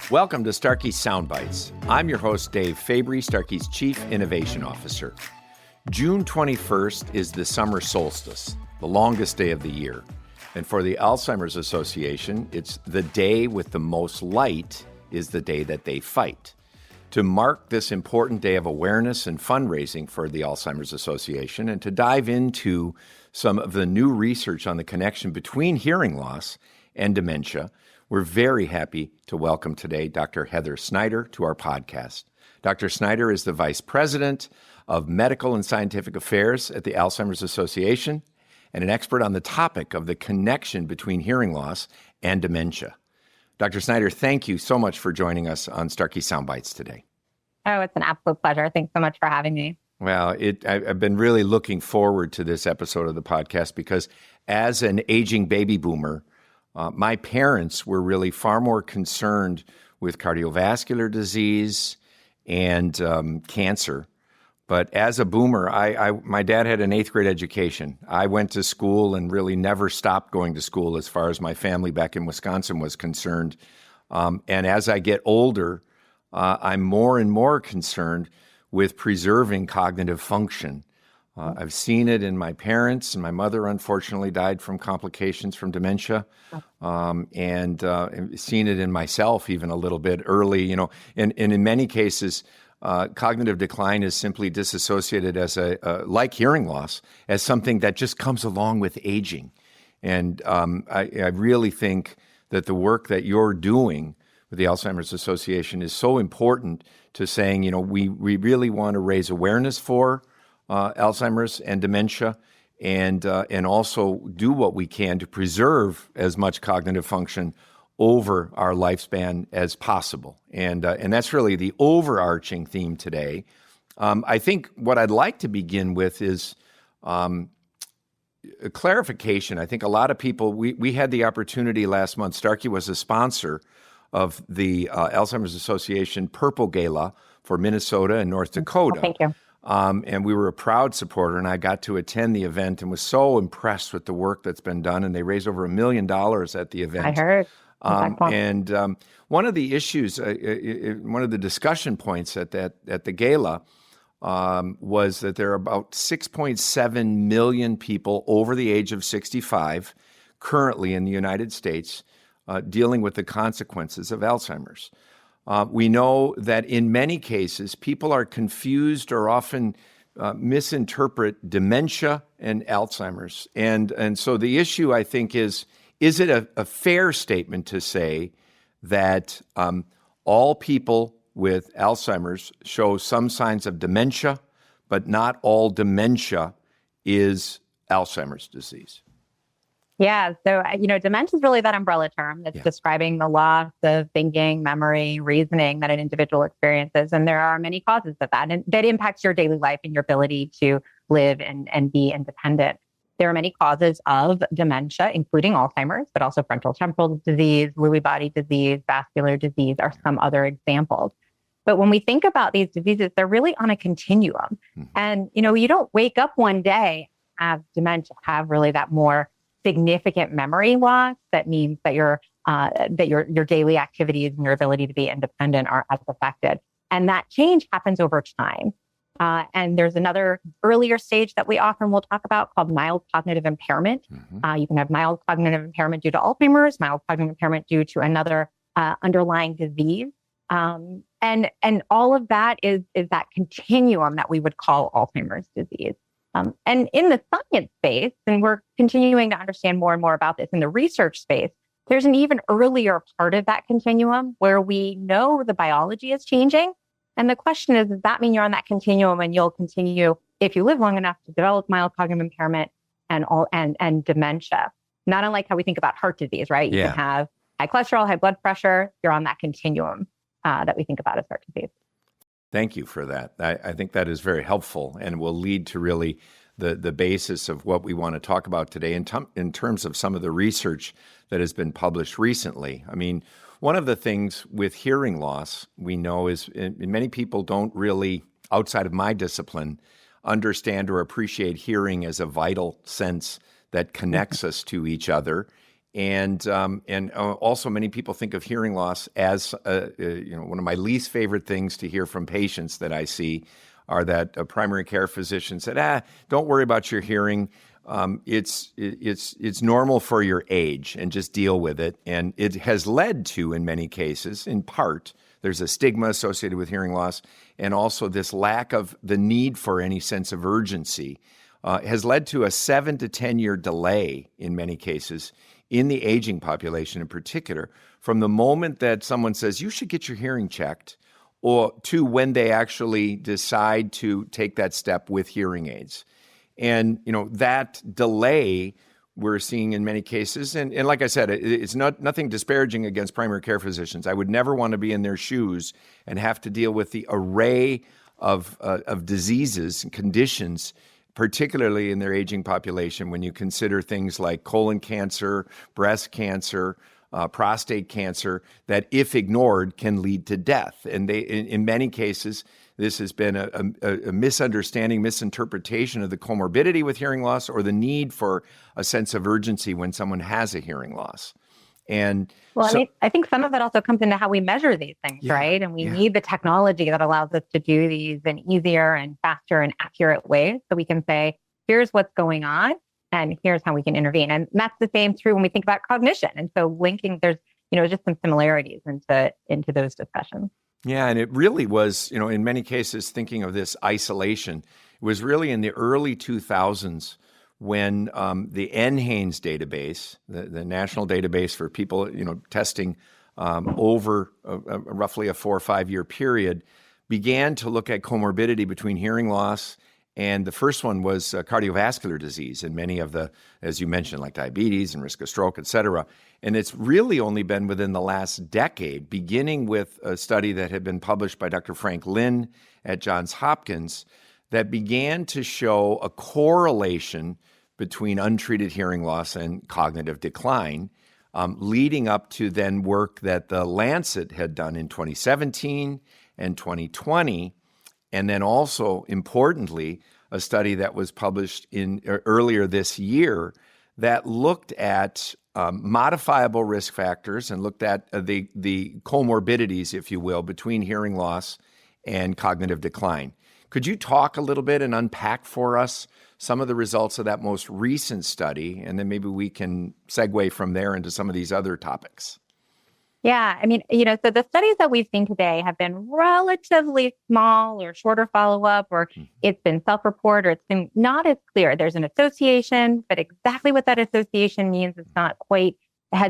Welcome to Starkey Soundbites. I'm your host, Dave Fabry, Starkey's Chief Innovation Officer. June 21st is the summer solstice, the longest day of the year. And for the Alzheimer's Association, it's the day with the most light is the day that they fight. To mark this important day of awareness and fundraising for the Alzheimer's Association, and to dive into some of the new research on the connection between hearing loss and dementia, we're very happy to welcome today Dr. Heather Snyder to our podcast. Dr. Snyder is the Vice President of Medical and Scientific Affairs at the Alzheimer's Association and an expert on the topic of the connection between hearing loss and dementia. Dr. Snyder, thank you so much for joining us on Starkey Soundbites today. Oh, it's an absolute pleasure. Thanks so much for having me. Well, I've been really looking forward to this episode of the podcast because as an aging baby boomer, my parents were really far more concerned with cardiovascular disease and cancer. But as a boomer, my dad had an 8th grade education. I went to school and really never stopped going to school as far as my family back in Wisconsin was concerned. And as I get older, I'm more and more concerned with preserving cognitive function. I've seen it in my parents, and my mother unfortunately died from complications from dementia, and seen it in myself even a little bit early. And in many cases, cognitive decline is simply disassociated as like hearing loss, as something that just comes along with aging. And I really think that the work that you're doing with the Alzheimer's Association is so important to saying, we really want to raise awareness for Alzheimer's and dementia, and also do what we can to preserve as much cognitive function over our lifespan as possible. And that's really the overarching theme today. I think what I'd like to begin with is a clarification. I think a lot of people, we had the opportunity last month. Starkey was a sponsor of the Alzheimer's Association Purple Gala for Minnesota and North Dakota. Oh, thank you. And we were a proud supporter, and I got to attend the event and was so impressed with the work that's been done. And they raised over $1 million at the event. I heard. One of the issues, one of the discussion points at the gala was that there are about 6.7 million people over the age of 65 currently in the United States dealing with the consequences of Alzheimer's. We know that in many cases, people are confused or often misinterpret dementia and Alzheimer's. And so the issue, I think, is it a fair statement to say that all people with Alzheimer's show some signs of dementia, but not all dementia is Alzheimer's disease? Yeah. So, dementia is really that umbrella term that's describing the loss of thinking, memory, reasoning that an individual experiences. And there are many causes of that, and that impacts your daily life and your ability to live and be independent. There are many causes of dementia, including Alzheimer's, but also frontal temporal disease, Lewy body disease, vascular disease are some other examples. But when we think about these diseases, they're really on a continuum. Mm-hmm. And, you don't wake up one day, have dementia, have really that more significant memory loss. That means that your daily activities and your ability to be independent are as affected. And that change happens over time. And there's another earlier stage that we often will talk about called mild cognitive impairment. Mm-hmm. You can have mild cognitive impairment due to Alzheimer's, mild cognitive impairment due to another underlying disease. And all of that is that continuum that we would call Alzheimer's disease. And in the science space, and we're continuing to understand more and more about this in the research space, there's an even earlier part of that continuum where we know the biology is changing. And the question is, does that mean you're on that continuum and you'll continue, if you live long enough, to develop mild cognitive impairment and dementia? Not unlike how we think about heart disease, right? You can have high cholesterol, high blood pressure. You're on that continuum that we think about as heart disease. Thank you for that. I think that is very helpful and will lead to really the basis of what we want to talk about today in terms of some of the research that has been published recently. I mean, one of the things with hearing loss we know is many people don't really, outside of my discipline, understand or appreciate hearing as a vital sense that connects us to each other And also many people think of hearing loss as one of my least favorite things to hear from patients that I see are that a primary care physician said, don't worry about your hearing. It's normal for your age, and just deal with it. And it has led to, in many cases, in part, there's a stigma associated with hearing loss, and also this lack of the need for any sense of urgency has led to a 7 to 10 year delay in many cases in the aging population in particular, from the moment that someone says you should get your hearing checked or to when they actually decide to take that step with hearing aids. And, that delay we're seeing in many cases, and like I said, it's nothing disparaging against primary care physicians. I would never want to be in their shoes and have to deal with the array of diseases and conditions, particularly in their aging population, when you consider things like colon cancer, breast cancer, prostate cancer, that if ignored can lead to death. And in many cases, this has been a misunderstanding, misinterpretation of the comorbidity with hearing loss or the need for a sense of urgency when someone has a hearing loss. And I think some of it also comes into how we measure these things, right? And we need the technology that allows us to do these in easier and faster and accurate ways, so we can say, here's what's going on and here's how we can intervene. And that's the same true when we think about cognition. And so linking, there's, just some similarities into those discussions. Yeah, and it really was, in many cases, thinking of this isolation, it was really in the early 2000s when the NHANES database, the national database for people, testing over roughly a 4 or 5 year period, began to look at comorbidity between hearing loss. And the first one was cardiovascular disease, and many of the, as you mentioned, like diabetes and risk of stroke, et cetera. And it's really only been within the last decade, beginning with a study that had been published by Dr. Frank Lin at Johns Hopkins, that began to show a correlation between untreated hearing loss and cognitive decline, leading up to then work that the Lancet had done in 2017 and 2020. And then also, importantly, a study that was published earlier this year that looked at modifiable risk factors and looked at the comorbidities, if you will, between hearing loss and cognitive decline. Could you talk a little bit and unpack for us some of the results of that most recent study, and then maybe we can segue from there into some of these other topics? Yeah, so the studies that we've seen today have been relatively small or shorter follow-up, or it's been self-report, or it's been not as clear. There's an association, but exactly what that association means has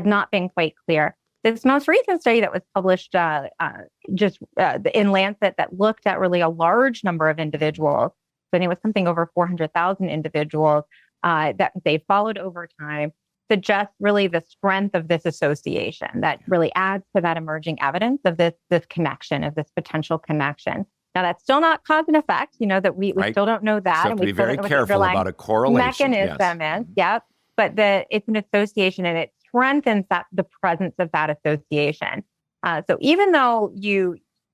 not been quite clear. This most recent study that was published in Lancet that looked at really a large number of individuals, so it was something over 400,000 individuals that they followed over time, suggests really the strength of this association that really adds to that emerging evidence of this connection, of this potential connection. Now, that's still not cause and effect, that we still don't know that. So and we we be very careful about a correlation. Mechanism is, but it's an association, and it strengthens the presence of that association. So even though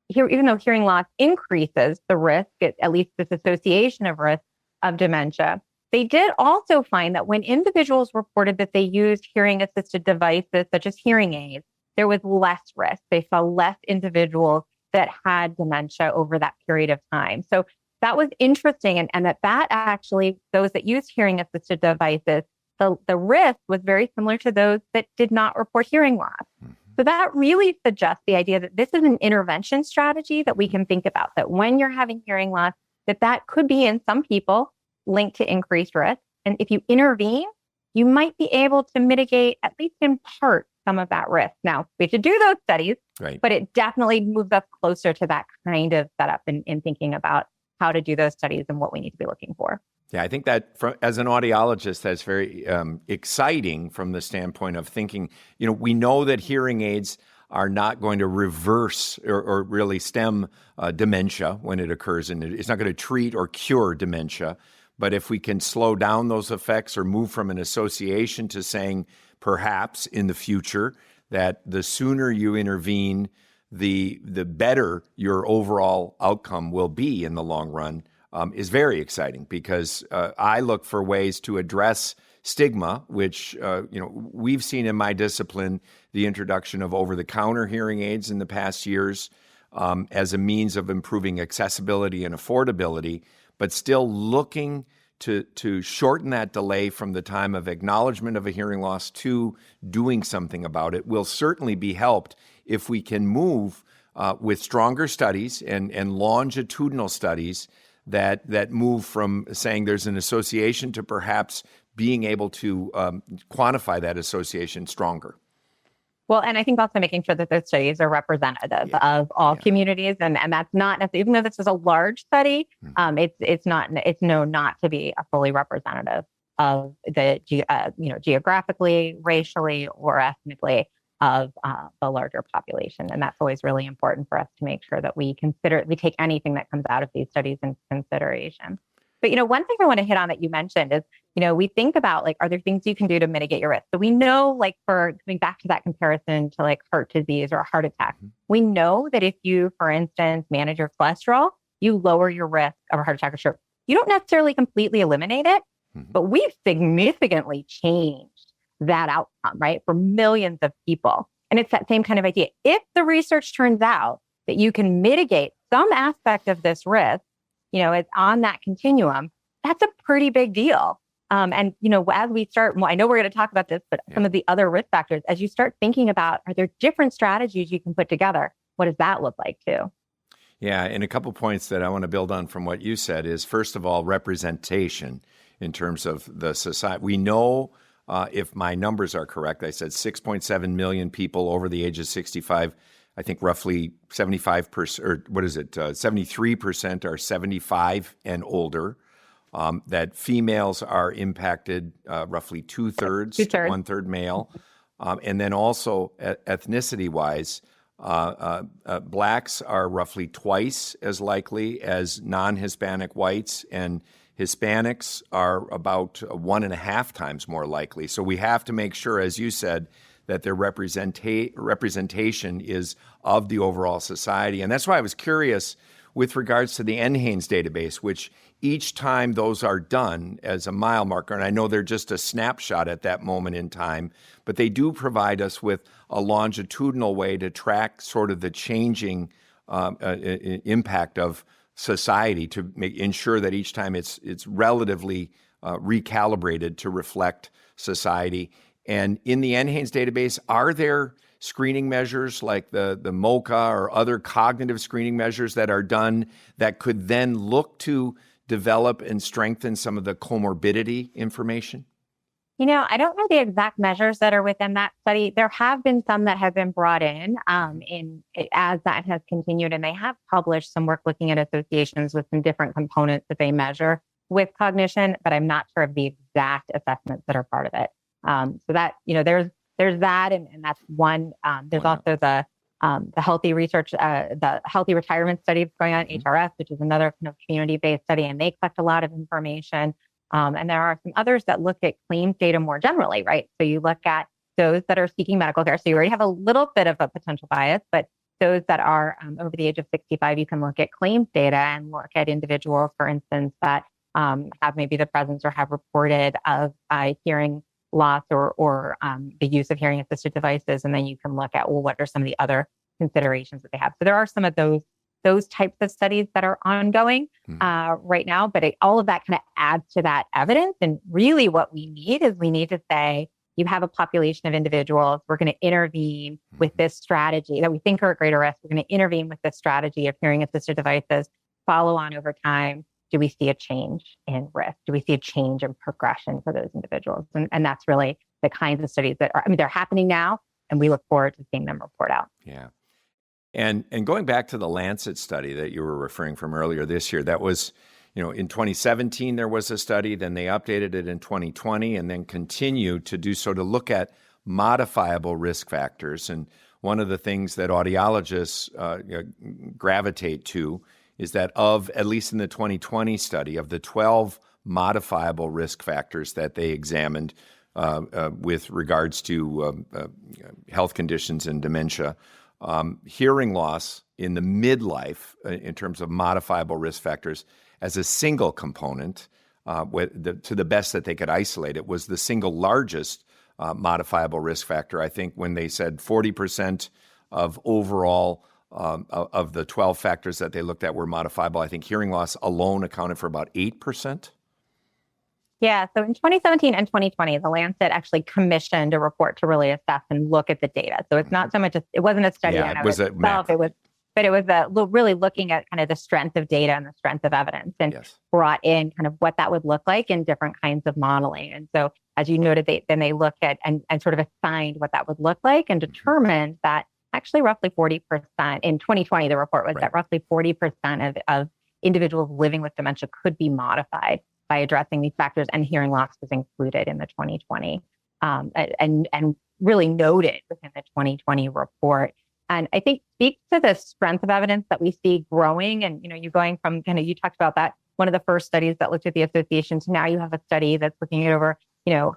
hearing loss increases the risk, at least this association of risk of dementia, they did also find that when individuals reported that they used hearing-assisted devices, such as hearing aids, there was less risk. They saw less individuals that had dementia over that period of time. So that was interesting, and that actually, those that used hearing-assisted devices, the risk was very similar to those that did not report hearing loss. So that really suggests the idea that this is an intervention strategy that we can think about, that when you're having hearing loss, that could be in some people linked to increased risk. And if you intervene, you might be able to mitigate, at least in part, some of that risk. Now, we should do those studies, right, but it definitely moves us closer to that kind of setup in thinking about how to do those studies and what we need to be looking for. Yeah, I think that as an audiologist, that's very exciting from the standpoint of thinking, we know that hearing aids are not going to reverse or really stem dementia when it occurs, and it's not going to treat or cure dementia. But if we can slow down those effects or move from an association to saying perhaps in the future that the sooner you intervene, the better your overall outcome will be in the long run, is very exciting, because I look for ways to address stigma, which we've seen in my discipline, the introduction of over-the-counter hearing aids in the past years as a means of improving accessibility and affordability, but still looking to shorten that delay from the time of acknowledgement of a hearing loss to doing something about it will certainly be helped if we can move with stronger studies and longitudinal studies that move from saying there's an association to perhaps being able to quantify that association stronger. Well, and I think also making sure that those studies are representative of all communities, and that's not necessarily, even though this is a large study, it's known not to be a fully representative of the geographically, racially, or ethnically of the larger population, and that's always really important for us to make sure that we take anything that comes out of these studies into consideration. But one thing I want to hit on that you mentioned is, we think about are there things you can do to mitigate your risk? So we know, for coming back to that comparison to heart disease or a heart attack, we know that if you, for instance, manage your cholesterol, you lower your risk of a heart attack or stroke. You don't necessarily completely eliminate it, but we've significantly changed that outcome, right, for millions of people. And it's that same kind of idea. If the research turns out that you can mitigate some aspect of this risk, it's on that continuum, that's a pretty big deal. And as we start, I know we're going to talk about this, but some of the other risk factors, as you start thinking about, are there different strategies you can put together? What does that look like too? Yeah, and a couple points that I want to build on from what you said is, first of all, representation in terms of the society. We know, if my numbers are correct, I said 6.7 million people over the age of 65. I think roughly 75%, or 73% are 75 and older. That females are impacted roughly two-thirds, to one-third male. And then also ethnicity-wise, blacks are roughly twice as likely as non-Hispanic whites, and Hispanics are about 1.5 times more likely. So we have to make sure, as you said, that their representation is of the overall society. And that's why I was curious with regards to the NHANES database, which each time those are done as a mile marker, and I know they're just a snapshot at that moment in time, but they do provide us with a longitudinal way to track sort of the changing impact of society to ensure that each time it's relatively recalibrated to reflect society. And in the NHANES database, are there screening measures like the MoCA or other cognitive screening measures that are done that could then look to develop and strengthen some of the comorbidity information? I don't know the exact measures that are within that study. There have been some that have been brought in as that has continued, and they have published some work looking at associations with some different components that they measure with cognition, but I'm not sure of the exact assessments that are part of it. So that, there's that, and that's one. There's also the healthy research, the healthy retirement study going on, HRS, which is another kind of community-based study, and they collect a lot of information. And there are some others that look at claims data more generally, right? So you look at those that are seeking medical care. So you already have a little bit of a potential bias, but those that are over the age of 65, you can look at claims data and look at individuals, for instance, that have maybe the presence or have reported of hearing loss or the use of hearing assisted devices. And then you can look at, well, what are some of the other considerations that they have? So there are some of those types of studies that are ongoing right now, but all of that kind of adds to that evidence. And really what we need to say, you have a population of individuals, we're going to intervene with this strategy that we think are at greater risk. We're going to intervene with this strategy of hearing assisted devices, follow on over time. Do we see a change in risk? Do we see a change in progression for those individuals? And that's really the kinds of studies that they're happening now, and we look forward to seeing them report out. Yeah. And going back to the Lancet study that you were referring from earlier this year, that was, in 2017, there was a study, then they updated it in 2020, and then continued to do so to look at modifiable risk factors. And one of the things that audiologists gravitate to is that at least in the 2020 study, of the 12 modifiable risk factors that they examined with regards to health conditions and dementia, hearing loss in the midlife, in terms of modifiable risk factors, as a single component, to the best that they could isolate it, was the single largest modifiable risk factor. I think when they said 40% of overall of the 12 factors that they looked at were modifiable, I think hearing loss alone accounted for about 8%. Yeah. So in 2017 and 2020, the Lancet actually commissioned a report to really assess and look at the data. So it's not so much, it wasn't a study Yeah, in it of was a itself. But it was really looking at kind of the strength of data and the strength of evidence, and Yes. brought in kind of what that would look like in different kinds of modeling. And so, as you noted, they looked at and sort of assigned what that would look like, and determined that actually roughly 40% in 2020, the report was Right. that roughly 40% of individuals living with dementia could be modified by addressing these factors, and hearing loss was included in the 2020 and really noted within the 2020 report. And I think speaks to the strength of evidence that we see growing. And, you going from you talked about that, one of the first studies that looked at the association, to now you have a study that's looking at over,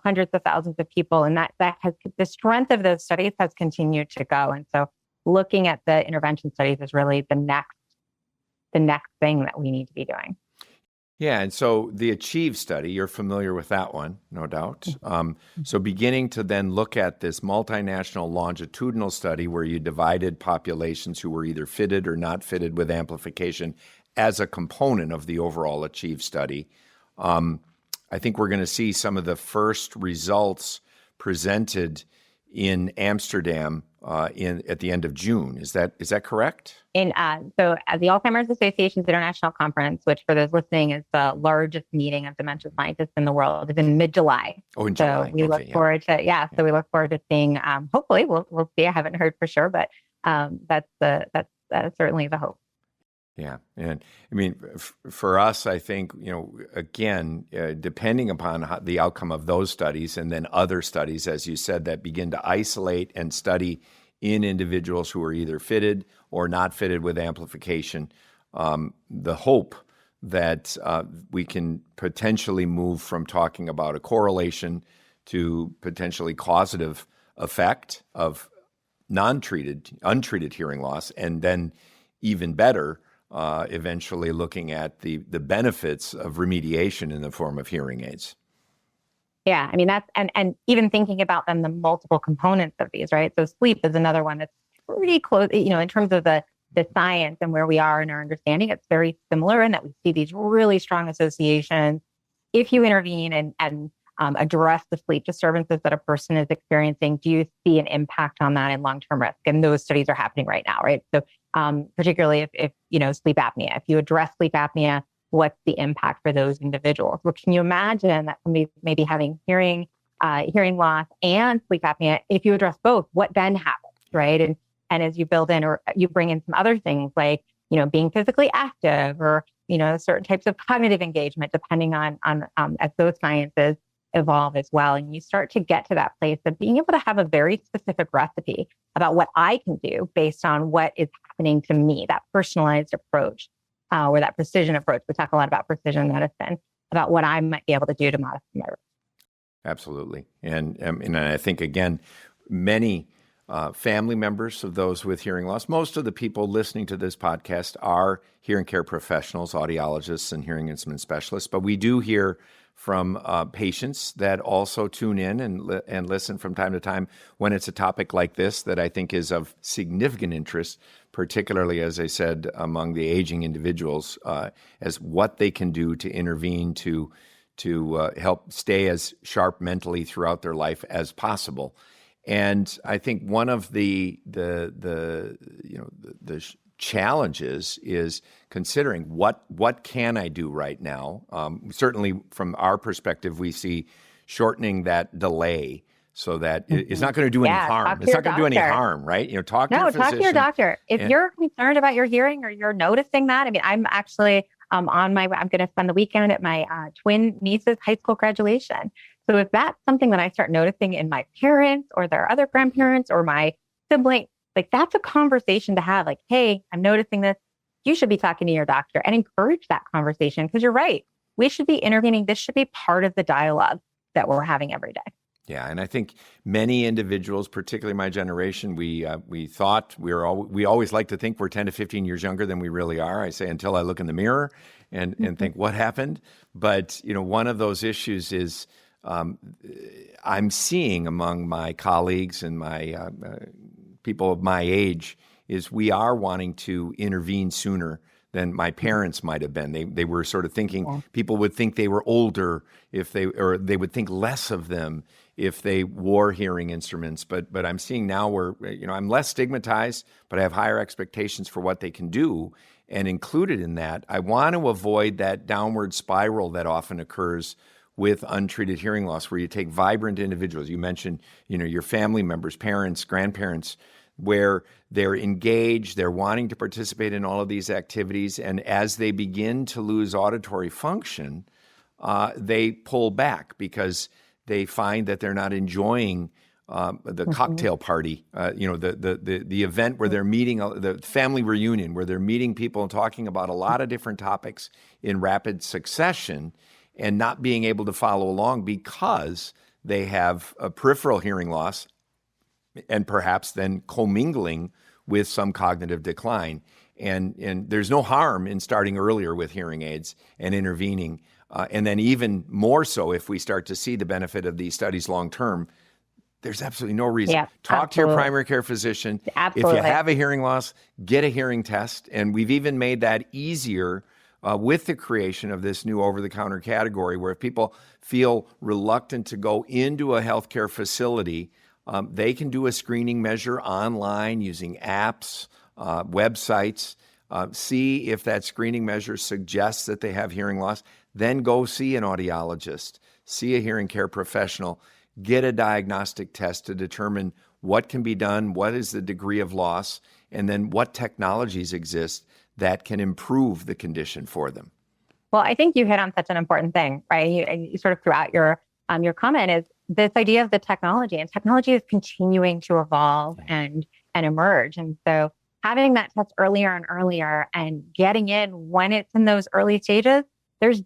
hundreds of thousands of people. And that has, the strength of those studies has continued to go. And so looking at the intervention studies is really the next thing that we need to be doing. Yeah, and so the Achieve study, you're familiar with that one, no doubt. So beginning to then look at this multinational longitudinal study where you divided populations who were either fitted or not fitted with amplification as a component of the overall Achieve study. I think we're going to see some of the first results presented in Amsterdam at the end of June. Is that correct? So at the Alzheimer's Association's International Conference, which for those listening is the largest meeting of dementia scientists in the world, is in mid-July. Oh, in July. So we look forward to So we look forward to seeing. Hopefully, we'll see. I haven't heard for sure, but that's certainly the hope. Yeah. And I mean, for us, I think, again, depending upon the outcome of those studies and then other studies, as you said, that begin to isolate and study in individuals who are either fitted or not fitted with amplification, the hope that we can potentially move from talking about a correlation to potentially causative effect of untreated hearing loss, and then even better, eventually looking at the benefits of remediation in the form of hearing aids. Yeah, I mean, that's, and even thinking about then the multiple components of these, right? So sleep is another one that's pretty close, in terms of the science and where we are in our understanding. It's very similar in that we see these really strong associations. If you intervene and address the sleep disturbances that a person is experiencing, do you see an impact on that in long-term risk? And those studies are happening right now, right? So particularly if sleep apnea, if you address sleep apnea, what's the impact for those individuals? Well, can you imagine that somebody maybe having hearing loss and sleep apnea, if you address both, what then happens, right? And as you build in or you bring in some other things like, being physically active or, certain types of cognitive engagement, depending on as those sciences evolve as well. And you start to get to that place of being able to have a very specific recipe about what I can do based on what is happening to me, that personalized approach. Or that precision approach. We talk a lot about precision medicine, about what I might be able to do to modify my risk. Absolutely. And I think, again, many family members of those with hearing loss, most of the people listening to this podcast are hearing care professionals, audiologists, and hearing instrument specialists. But we do hear from patients that also tune in and listen from time to time when it's a topic like this that I think is of significant interest, particularly, as I said, among the aging individuals, as what they can do to intervene to help stay as sharp mentally throughout their life as possible. And I think one of the challenges is considering what can I do right now. Certainly, from our perspective, we see shortening that delay so that it's not going to do any harm. It's not going to do any harm, right? Talk to your physician. Talk to your doctor. If you're concerned about your hearing or you're noticing that, I mean, I'm actually I'm going to spend the weekend at my twin niece's high school graduation. So if that's something that I start noticing in my parents or their other grandparents or my sibling, like that's a conversation to have. Like, hey, I'm noticing this. You should be talking to your doctor and encourage that conversation because you're right. We should be intervening. This should be part of the dialogue that we're having every day. Yeah, and I think many individuals, particularly my generation, we thought we always like to think we're 10 to 15 years younger than we really are. I say until I look in the mirror and think what happened. But one of those issues is I'm seeing among my colleagues and my people of my age is we are wanting to intervene sooner than my parents might have been. They were sort of thinking people would think they were older or they would think less of them if they wore hearing instruments. But I'm seeing now where I'm less stigmatized, but I have higher expectations for what they can do. And included in that, I want to avoid that downward spiral that often occurs with untreated hearing loss, where you take vibrant individuals. You mentioned, your family members, parents, grandparents, where they're engaged, they're wanting to participate in all of these activities, and as they begin to lose auditory function, they pull back because they find that they're not enjoying the cocktail party, the event where they're meeting, the family reunion, where they're meeting people and talking about a lot of different topics in rapid succession, and not being able to follow along because they have a peripheral hearing loss and perhaps then commingling with some cognitive decline. And there's no harm in starting earlier with hearing aids and intervening. And then even more so if we start to see the benefit of these studies long term, there's absolutely no reason. Yeah, Talk to your primary care physician. Absolutely. If you have a hearing loss, get a hearing test. And we've even made that easier with the creation of this new over-the-counter category, where if people feel reluctant to go into a healthcare facility, they can do a screening measure online using apps, websites, see if that screening measure suggests that they have hearing loss, then go see an audiologist, see a hearing care professional, get a diagnostic test to determine what can be done, what is the degree of loss, and then what technologies exist that can improve the condition for them. Well, I think you hit on such an important thing, right? You sort of throughout your comment is this idea of the technology, and technology is continuing to evolve and emerge. And so having that test earlier and earlier and getting in when it's in those early stages, there's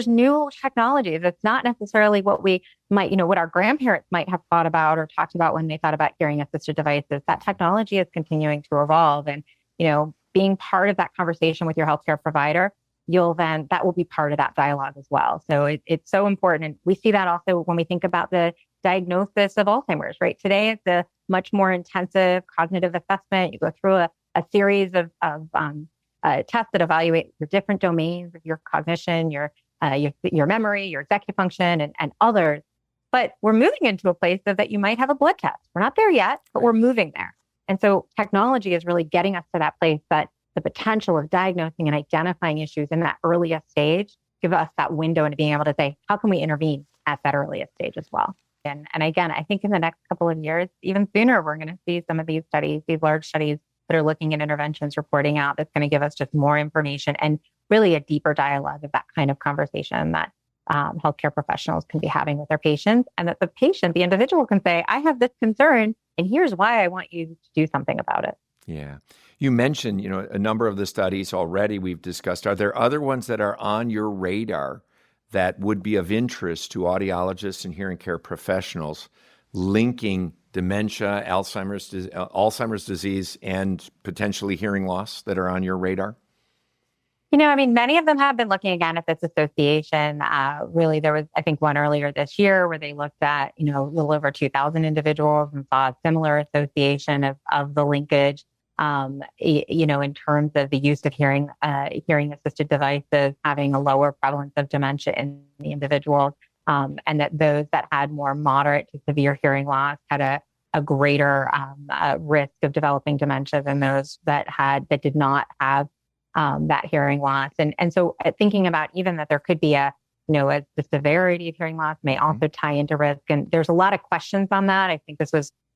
new technologies. It's not necessarily what we might, what our grandparents might have thought about or talked about when they thought about hearing assisted devices. That technology is continuing to evolve, and, being part of that conversation with your healthcare provider, that will be part of that dialogue as well. So it's so important. And we see that also when we think about the diagnosis of Alzheimer's, right? Today, it's a much more intensive cognitive assessment. You go through a series of tests that evaluate your different domains of your cognition, your memory, your executive function, and others. But we're moving into a place that you might have a blood test. We're not there yet, but we're moving there. And so technology is really getting us to that place that the potential of diagnosing and identifying issues in that earliest stage give us that window into being able to say, how can we intervene at that earliest stage as well? And again, I think in the next couple of years, even sooner, we're going to see some of these studies, these large studies that are looking at interventions reporting out. That's going to give us just more information and really a deeper dialogue of that kind of conversation that healthcare professionals can be having with their patients, and that the individual can say, I have this concern, and here's why I want you to do something about it. Yeah. You mentioned, a number of the studies already we've discussed. Are there other ones that are on your radar that would be of interest to audiologists and hearing care professionals linking dementia, Alzheimer's disease, and potentially hearing loss that are on your radar? Many of them have been looking again at this association. Really, there was, I think, one earlier this year where they looked at, a little over 2,000 individuals and saw a similar association of the linkage, in terms of the use of hearing assisted devices having a lower prevalence of dementia in the individuals, and that those that had more moderate to severe hearing loss had a greater risk of developing dementia than those that did not have that hearing loss. And so thinking about even that there could be the severity of hearing loss may also tie into risk. And there's a lot of questions on that. I think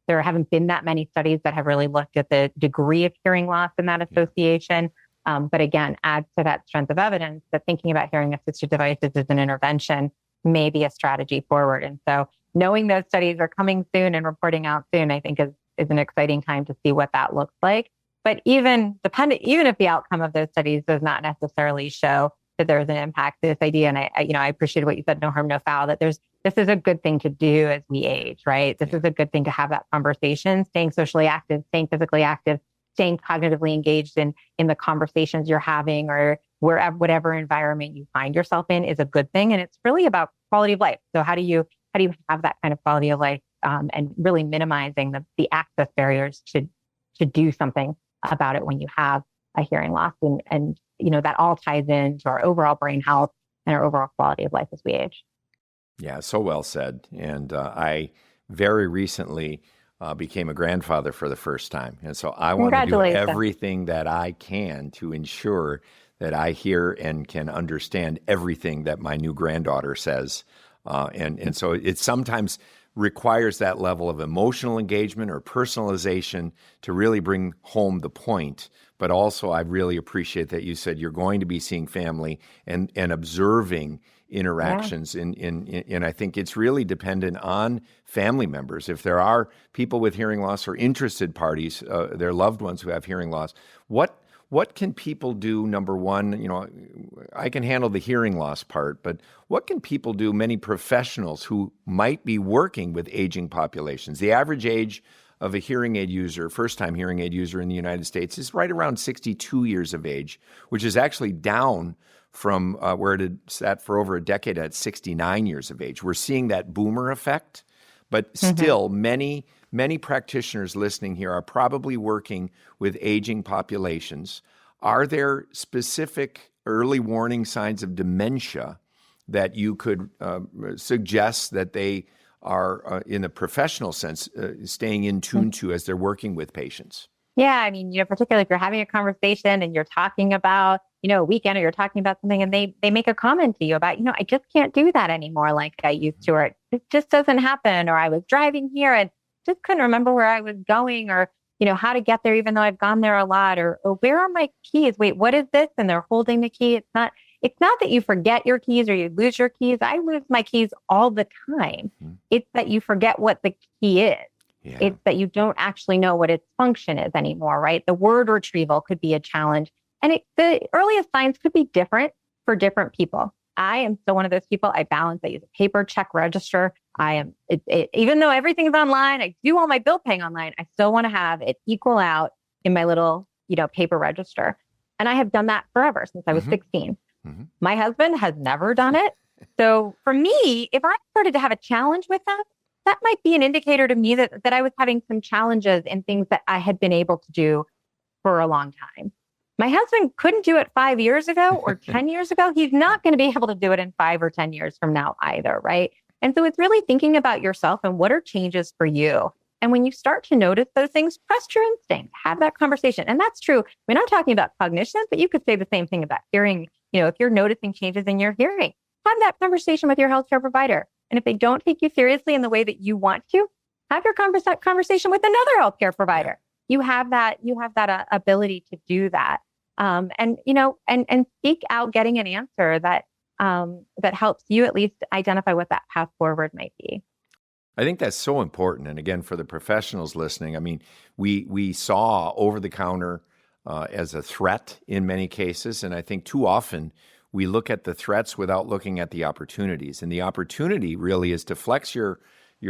there haven't been that many studies that have really looked at the degree of hearing loss in that association. But again, adds to that strength of evidence that thinking about hearing assisted devices as an intervention may be a strategy forward. And so knowing those studies are coming soon and reporting out soon, I think is an exciting time to see what that looks like. But even if the outcome of those studies does not necessarily show that there's an impact, this idea, and I appreciate what you said, no harm, no foul, that there's this is a good thing to do as we age, right? This is a good thing to have that conversation, staying socially active, staying physically active, staying cognitively engaged in the conversations you're having, or wherever, whatever environment you find yourself in is a good thing. And it's really about quality of life. So how do you have that kind of quality of life, and really minimizing the access barriers to do something about it when you have a hearing loss, and that all ties into our overall brain health and our overall quality of life as we age. Yeah, so well said. And I very recently became a grandfather for the first time. And so I want to do everything that I can to ensure that I hear and can understand everything that my new granddaughter says. And so it sometimes requires that level of emotional engagement or personalization to really bring home the point. But also, I really appreciate that you said you're going to be seeing family and observing interactions. And I think it's really dependent on family members. If there are people with hearing loss or interested parties, their loved ones who have hearing loss, what can people do? Number one, I can handle the hearing loss part, but what can people do, many professionals who might be working with aging populations? The average age of a hearing aid user, first-time hearing aid user in the United States, is right around 62 years of age, which is actually down from where it had sat for over a decade at 69 years of age. We're seeing that boomer effect, but still many practitioners listening here are probably working with aging populations. Are there specific early warning signs of dementia that you could suggest that they are, in a professional sense, staying in tune to as they're working with patients? Yeah, I mean, particularly if you're having a conversation and you're talking about, a weekend, or you're talking about something and they make a comment to you about, I just can't do that anymore like I used to, or it just doesn't happen, or I was driving here and just couldn't remember where I was going, or, how to get there, even though I've gone there a lot, or where are my keys? Wait, what is this? And they're holding the key. It's not that you forget your keys or you lose your keys. I lose my keys all the time. It's that you forget what the key is. Yeah. It's that you don't actually know what its function is anymore, right? The word retrieval could be a challenge. And the earliest signs could be different for different people. I am still one of those people. I balance. I use a paper check register. Even though everything's online, I do all my bill paying online, I still want to have it equal out in my little, paper register. And I have done that forever since I was 16. My husband has never done it. So for me, if I started to have a challenge with that might be an indicator to me that I was having some challenges in things that I had been able to do for a long time. My husband couldn't do it 5 years ago or 10 years ago. He's not going to be able to do it in 5 or 10 years from now either, right? And so it's really thinking about yourself and what are changes for you. And when you start to notice those things, trust your instinct, have that conversation. And that's true. We're not talking about cognition, but you could say the same thing about hearing. If you're noticing changes in your hearing, have that conversation with your healthcare provider. And if they don't take you seriously in the way that you want to, have your conversation with another healthcare provider. You have that ability to do that. And seek out getting an answer that helps you at least identify what that path forward might be. I think that's so important. And again, for the professionals listening, I mean, we saw over-the-counter as a threat in many cases. And I think too often we look at the threats without looking at the opportunities. And the opportunity really is to flex your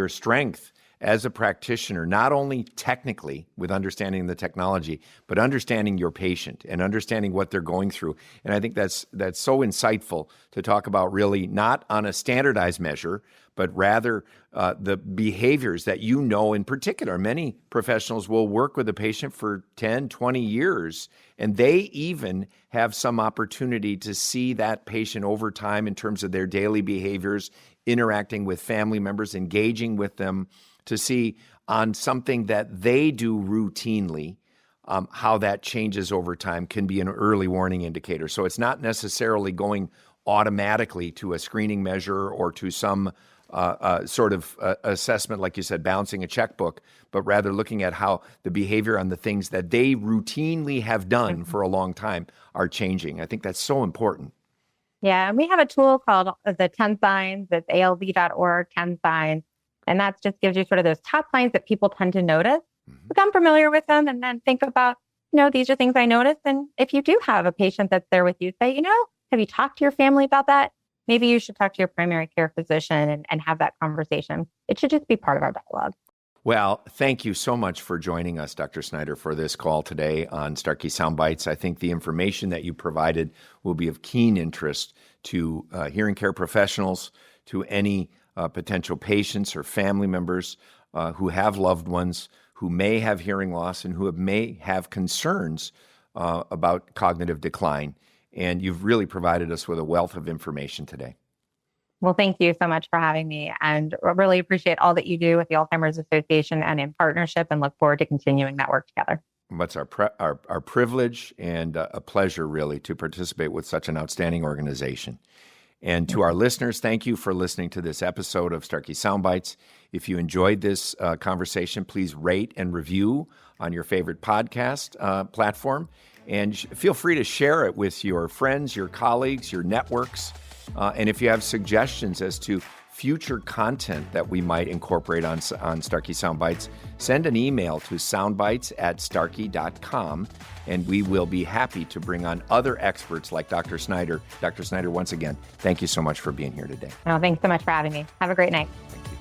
strength as a practitioner, not only technically with understanding the technology, but understanding your patient and understanding what they're going through. And I think that's so insightful to talk about, really not on a standardized measure, but rather the behaviors that in particular. Many professionals will work with a patient for 10, 20 years, and they even have some opportunity to see that patient over time in terms of their daily behaviors, interacting with family members, engaging with them, to see on something that they do routinely, how that changes over time can be an early warning indicator. So it's not necessarily going automatically to a screening measure or to some sort of assessment, like you said, bouncing a checkbook, but rather looking at how the behavior on the things that they routinely have done for a long time are changing. I think that's so important. Yeah, and we have a tool called the 10 signs. It's alz.org, 10 signs. And that just gives you sort of those top signs that people tend to notice. Become familiar with them and then think about, these are things I noticed. And if you do have a patient that's there with you, say, have you talked to your family about that? maybe you should talk to your primary care physician and have that conversation. It should just be part of our dialogue. Well, thank you so much for joining us, Dr. Snyder, for this call today on Starkey Soundbites. I think the information that you provided will be of keen interest to hearing care professionals, to any potential patients or family members who have loved ones who may have hearing loss and who may have concerns about cognitive decline. And you've really provided us with a wealth of information today. Well, thank you so much for having me, and I really appreciate all that you do with the Alzheimer's Association and in partnership, and look forward to continuing that work together. It's our privilege and a pleasure, really, to participate with such an outstanding organization. And to our listeners, thank you for listening to this episode of Starkey Soundbites. If you enjoyed this conversation, please rate and review on your favorite podcast platform, and feel free to share it with your friends, your colleagues, your networks. And if you have suggestions as to future content that we might incorporate on Starkey Soundbites, send an email to soundbites@starkey.com, and we will be happy to bring on other experts like Dr. Snyder. Dr. Snyder, once again, thank you so much for being here today. Oh, thanks so much for having me. Have a great night. Thank you.